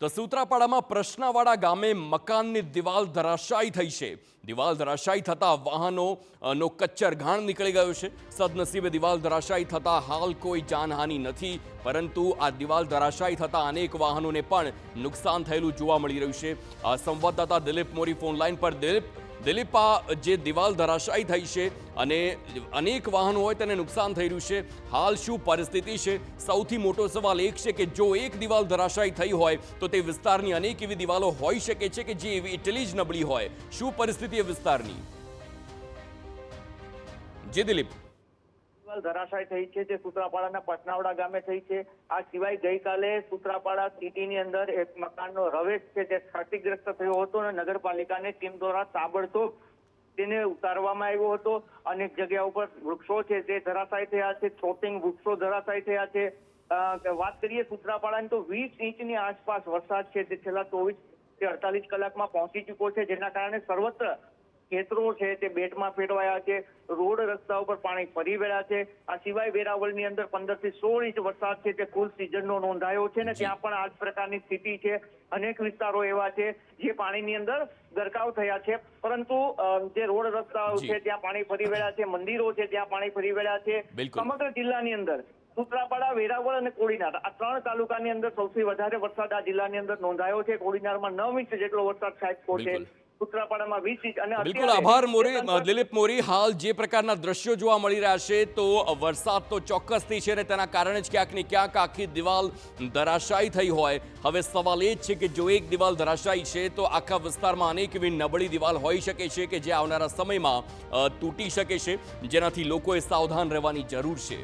તો સૂત્રાપાડામાં પ્રશ્નાવાડા ગામે મકાનની દિવાલ ધરાશાયી થઈ છે। દિવાલ ધરાશાયી થતા વાહનોનો કચ્ચર ઘાણ નીકળી ગયો છે। સદનસીબે દિવાલ ધરાશાયી થતા હાલ કોઈ જાનહાનિ નથી, પરંતુ આ દિવાલ ધરાશાયી થતા અનેક વાહનોને પણ નુકસાન થયેલું જોવા મળી રહ્યું છે। સંવાદદાતા દિલીપ મોરી ફોન લાઈન પર। દિલીપ, આ જે દિવાલ ધરાશાયી થઈ છે અને અનેક વાહનો હોય તેને નુકસાન થઈ રહ્યું છે, હાલ શું પરિસ્થિતિ છે? સૌથી મોટો સવાલ એક છે કે જો એક દિવાલ ધરાશાયી થઈ હોય તો તે વિસ્તારની અનેક એવી દિવાલો હોઈ શકે છે કે જે એવી એટલી જ નબળી હોય। શું પરિસ્થિતિ એ વિસ્તારની? જી દિલીપ। ધરાશાયી થઈ છે જે સૂત્રાપાડાના પટનાવડા ગામે થઈ છે। આ સિવાય ગઈકાલે સૂત્રાપાડા સિટીની અંદર એક મકાનનો રવેશ છે જે ક્ષતિગ્રસ્ત થયો હતો અને નગરપાલિકાની ટીમ દ્વારા તાબડતોબ તેને ઉતારવામાં આવ્યો હતો। અનેક જગ્યા ઉપર વૃક્ષો છે તે ધરાશાયી થયા છે, ચોટિંગ વૃક્ષો ધરાશાયી થયા છે। વાત કરીએ સૂત્રાપાડાની તો 20 ઇંચની આસપાસ વરસાદ છે તે છેલ્લા 24 થી 48 કલાકમાં પહોંચી ચૂક્યો છે, જેના કારણે સર્વત્ર ખેતરો છે તે બેટમાં ફેરવાયા છે, રોડ રસ્તા ઉપર પાણી ફરી વળ્યા છે। આ સિવાય વેરાવળની અંદર 15 થી 16 ઇંચ વરસાદ છે તે ફૂલ સિઝનનો નોંધાયો છે ને ત્યાં પણ આ જ પ્રકારની સ્થિતિ છે। અનેક વિસ્તારો એવા છે જે પાણીની અંદર ગરકાવ થયા છે, પરંતુ જે રોડ રસ્તાઓ છે ત્યાં પાણી ફરી વળ્યા છે, મંદિરો છે ત્યાં પાણી ફરી વળ્યા છે। સમગ્ર જિલ્લાની અંદર સૂત્રાપાડા, વેરાવળ અને કોડીનાર આ 3 તાલુકાની અંદર સૌથી વધારે વરસાદ આ જિલ્લાની અંદર નોંધાયો છે। કોડીનારમાં 9 ઇંચ જેટલો વરસાદ ખાબક્યો છે, સૂત્રાપાડામાં 20 ઇંચ। અને બિલકુલ આભાર દિલીપ મોરી। હાલ જે પ્રકારના દ્રશ્યો જોવા મળી રહ્યા છે તો વરસાદ તો ચોક્કસથી છે અને તેના કારણે જ ક્યાંક ને ક્યાંક આખી દિવાલ ધરાશાયી થઈ હોય। હવે સવાલ એ જ છે કે જો એક દિવાલ ધરાશાયી છે તો આખા વિસ્તારમાં અનેક એવી નબળી દિવાલ હોઈ શકે છે કે જે આવનારા સમયમાં તૂટી શકે છે, જેનાથી લોકોએ સાવધાન રહેવાની જરૂર છે।